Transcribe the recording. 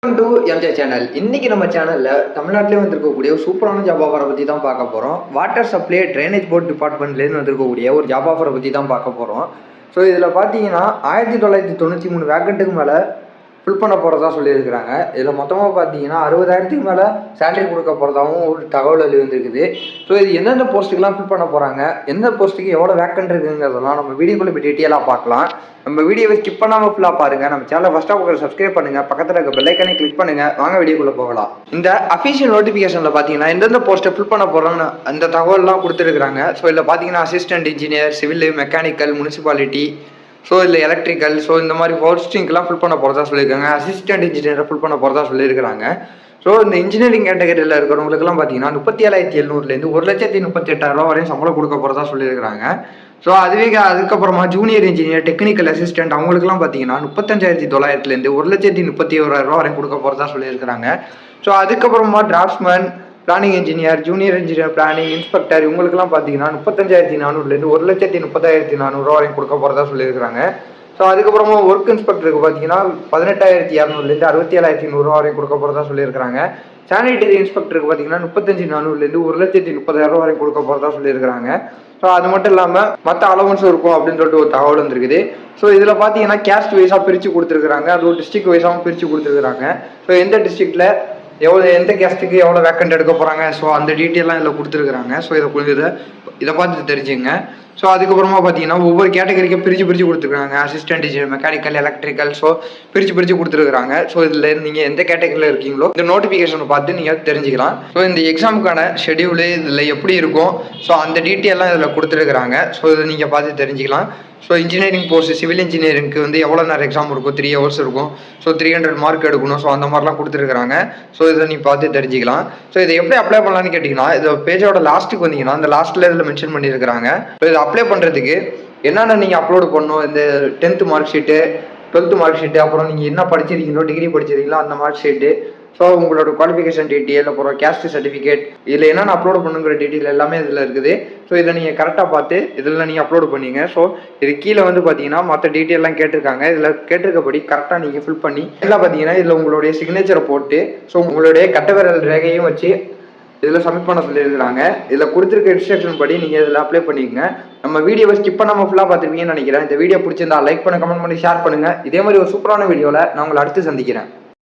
Welcome to MJ channel. இன்னைக்கு நம்ம சேனல்ல தமிழ்நாட்டிலே வந்திருக்கக்கூடிய ஒரு சூப்பரான ஜாப் ஆஃபரை பற்றி தான் பார்க்க போகிறோம். வாட்டர் சப்ளை ட்ரைனேஜ் போர்ட் டிபார்ட்மெண்ட்லேருந்து வந்திருக்கக்கூடிய ஒரு ஜாப் ஆஃபரை பற்றி தான் பார்க்க போகிறோம். ஸோ இதில் பார்த்தீங்கன்னா 1993 வேக்கண்ட்டுக்கு மேலே ஃபில் பண்ண போகிறதா சொல்லியிருக்கிறாங்க. இதில் மொத்தமாக பார்த்தீங்கன்னா 60,000க்கு மேலே சேலரி கொடுக்க போகிறதாகவும் ஒரு தகவல் வந்துருக்குது. ஸோ இது எந்தெந்த போஸ்ட்டுக்கெலாம் ஃபில் பண்ண போகிறாங்க, எந்த போஸ்ட்டுக்கு எவ்வளோ வேக்கண்ட் இருக்குங்கிறதெல்லாம் நம்ம வீடியோக்குள்ளே போய் டீட்டெயிலாக பார்க்கலாம். நம்ம வீடியோவை ஸ்கிப் பண்ணாமல் ஃபுல்லாக பாருங்கள். நம்ம சேனலை ஃபஸ்ட்டாக உங்களுக்கு சப்ஸ்கிரைப் பண்ணுங்கள், பக்கத்தில் இருக்க பெல் ஐக்கானை கிளிக் பண்ணுங்கள். வாங்க வீடியோக்குள்ளே போகலாம். இந்த அஃபிஷியல் நோட்டிஃபிகேஷனில் பார்த்தீங்கன்னா எந்தெந்த போஸ்ட்டை ஃபில் பண்ண போகிறாங்கன்னு அந்த தகவல்லாம் கொடுத்துருக்குறாங்க. ஸோ இதில் பார்த்தீங்கன்னா assistant engineer, civil, mechanical, municipality, so இதில் எலக்ட்ரிக்கல், ஸோ இந்த மாதிரி போஸ்டிங்லாம் ஃபில் பண்ண போகிறதா சொல்லியிருக்காங்க. அசிஸ்டன்ட் இன்ஜினியரை ஃபில் பண்ண போகிறதா சொல்லியிருக்கிறாங்க. ஸோ இந்த இன்ஜினியரிங் கேட்டகரியில் இருக்கிறவங்களுக்குலாம் பார்த்தீங்கன்னா 37,700லேருந்து 1,38,000 வரையும் சம்பளம் கொடுக்க போகிறதா சொல்லியிருக்கிறாங்க. ஸோ அதுக்கப்புறமா ஜூனியர் இன்ஜினியர், டெக்னிக்கல் அசிஸ்டன்ட் அவங்களுக்குலாம் பார்த்தீங்கன்னா 35,900லேருந்து 1,31,000 வரையும் கொடுக்க போகிறதா சொல்லியிருக்கிறாங்க. ஸோ அதுக்கப்புறமா draughtsman, planning engineer, junior engineer, planning inspector இவங்களுக்குலாம் பார்த்தீங்கன்னா 35,400லேருந்து 1,30,30,000 வரையும் கொடுக்க போகிறதா சொல்லியிருக்கிறாங்க. ஸோ அதுக்கப்புறமா ஒர்க் இன்ஸ்பெக்டருக்கு பார்த்தீங்கன்னா 18,200லேருந்து 67,100 வரையும் கொடுக்க போகிறதா சொல்லியிருக்கிறாங்க. சானிடரி இன்ஸ்பெக்டருக்கு பார்த்தீங்கன்னா 35,400லேருந்து 1,30,000 வரையும் கொடுக்க போகிறதா சொல்லியிருக்கிறாங்க. ஸோ அது மட்டும் இல்லாமல் மற்ற அலவன்ஸும் இருக்கும் அப்படின்னு சொல்லிட்டு ஒரு தகவல் வந்துருக்குது. ஸோ இதில் பார்த்தீங்கன்னா கேஸ்ட் வைஸாக பிரித்து கொடுத்துருக்குறாங்க, அது ஒரு டிஸ்ட்ரிக்ட் வைஸாகவும் பிரித்து கொடுத்துருக்குறாங்க. ஸோ எந்த டிஸ்ட்ரிக்டில் எந்த கேஸ்ட்டுக்கு எவ்வளோ வேக்கண்ட் எடுக்க போகிறாங்க, ஸோ அந்த டீட்டெயிலாம் இதில் கொடுத்துருக்குறாங்க. ஸோ இதை பார்த்து தெரிஞ்சுங்க. ஸோ அதுக்கப்புறமா பார்த்தீங்கன்னா ஒவ்வொரு கேட்டகரிக்கும் பிரித்து கொடுத்துருக்காங்க. Assistant engineer, mechanical, electrical, so பிரித்து கொடுத்துருக்காங்க. ஸோ இதில் நீங்கள் எந்த கேட்டகரியில் இருக்கீங்களோ இந்த நோட்டிஃபிகேஷனை பார்த்து நீங்கள் தெரிஞ்சுக்கலாம். ஸோ இந்த எக்ஸாமுக்கான ஷெடியூலு இதில் எப்படி இருக்கும், ஸோ அந்த டீட்டெயிலாம் இதில் கொடுத்துருக்குறாங்க. ஸோ இதை நீங்கள் பார்த்து தெரிஞ்சுக்கலாம். ஸோ இன்ஜினியரிங் போஸ்ட், சிவில் இன்ஜினியரிங்க்கு வந்து எவ்வளோ நேரம் எக்ஸாம் இருக்கும், 3 hours இருக்கும். ஸோ 300 மார்க் எடுக்கணும். ஸோ அந்த மாதிரிலாம் கொடுத்துருக்குறாங்க. ஸோ இதை நீ பார்த்து தெரிஞ்சுக்கலாம். ஸோ இதை எப்படி அப்ளை பண்ணலான்னு கேட்டிங்கன்னா, இது பேஜோட லாஸ்ட்டுக்கு வந்தீங்கன்னா அந்த லாஸ்ட்டில் இதில் மென்ஷன் பண்ணியிருக்கிறாங்க. ஸோ இதை அப்ளை பண்ணுறதுக்கு என்னென்ன நீங்கள் அப்லோடு பண்ணணும், இந்த 10th mark sheet, 12th mark sheet, அப்புறம் நீங்கள் என்ன படிச்சிருக்கீங்களோ, டிகிரி படிச்சிருக்கீங்களோ அந்த மார்க் ஷீட்டு, ஸோ உங்களோட குவாலிஃபிகேஷன் டீட்டெயில், அப்புறம் கேஸ்ட் சர்டிஃபிகேட், இதில் என்னென்ன அப்லோட் பண்ணுங்கிற டீட்டெயில் எல்லாமே இதில் இருக்குது. ஸோ இதை நீங்கள் கரெக்டாக பார்த்து இதில் நீங்கள் அப்லோட் பண்ணிங்க. ஸோ இது கீழே வந்து பார்த்தீங்கன்னா மற்ற டீட்டெயிலாம் கேட்டிருக்காங்க. இதில் கேட்டிருக்கபடி கரெக்டாக நீங்கள் ஃபில் பண்ணி எல்லாம் பார்த்தீங்கன்னா இதில் உங்களுடைய சிக்னேச்சரை போட்டு, ஸோ உங்களுடைய கட்ட விரல் ரேகையும் வச்சு இதில் சப்மிட் பண்ண சொல்லியிருக்கிறாங்க. இதில் கொடுத்துருக்க இன்ஸ்ட்ரக்ஷன் படி நீங்கள் இதில் அப்ளை பண்ணிக்கங்க. நம்ம வீடியோவை ஸ்கிப் பண்ணாமல் ஃபுல்லாக பார்த்துருப்பீங்கன்னு நினைக்கிறேன். இந்த வீடியோ பிடிச்சிருந்தா லைக் பண்ண, கமெண்ட் பண்ணி, ஷேர் பண்ணுங்கள். இதே மாதிரி ஒரு சூப்பரான வீடியோவில் நான் உங்களை அடுத்து சந்திக்கிறேன்.